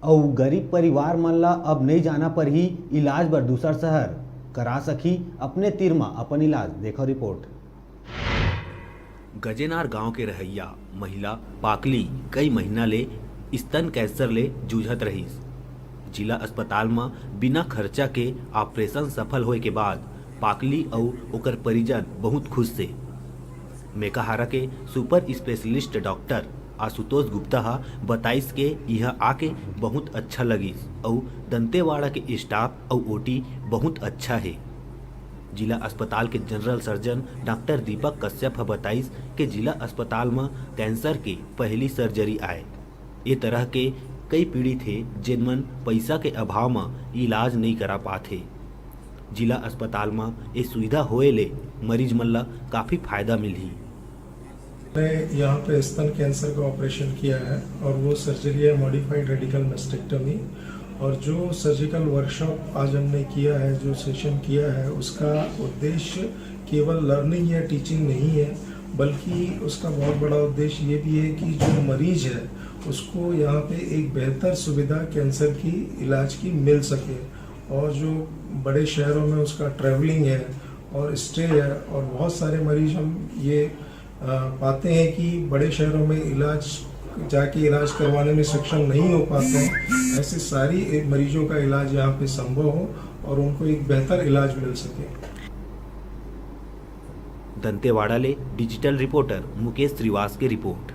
और गरीब परिवार मन ला अब नहीं जाना पर ही इलाज बर दूसर शहर करा सकी अपने तीर में अपन इलाज। देखो रिपोर्ट। गजेनार गांव के रहैया महिला पाकली कई महीना ले स्तन कैंसर ले जूझत रहीस। जिला अस्पताल में बिना खर्चा के ऑपरेशन सफल होए के बाद पाकली और ओकर परिजन बहुत खुश से। मेकाहारा के super specialist doctor Ashutosh Gupta बताइस के यह आके बहुत अच्छा लगिस और दंतेवाड़ा के स्टाफ और ओटी बहुत अच्छा है। जिला अस्पताल के जनरल सर्जन डॉक्टर दीपक कश्यप बताइस के जिला अस्पताल में कैंसर के पहली सर्जरी आए। ये तरह के कई पीड़ित थे जिनमन पैसा के अभाव में इलाज नहीं करा पाते। जिला अस्पताल में ये सुविधा होए ले मरीज मन ला काफ़ी फायदा मिली। मैंने यहाँ पे स्तन कैंसर का ऑपरेशन किया है और वो सर्जरी है मॉडिफाइड रेडिकल मेस्टेक्टमी। और जो सर्जिकल वर्कशॉप आज हमने किया है, जो सेशन किया है, उसका उद्देश्य केवल लर्निंग या टीचिंग नहीं है, बल्कि उसका बहुत बड़ा उद्देश्य ये भी है कि जो मरीज है उसको यहाँ पे एक बेहतर सुविधा कैंसर की इलाज की मिल सके। और जो बड़े शहरों में उसका ट्रैवलिंग है और स्टे है, और बहुत सारे मरीज हम ये पाते हैं कि बड़े शहरों में जाके इलाज करवाने में सक्षम नहीं हो पाते हैं। ऐसे सारी मरीजों का इलाज यहाँ पे संभव हो और उनको एक बेहतर इलाज मिल सके। दंतेवाड़ा ले डिजिटल रिपोर्टर मुकेश श्रीवास की रिपोर्ट।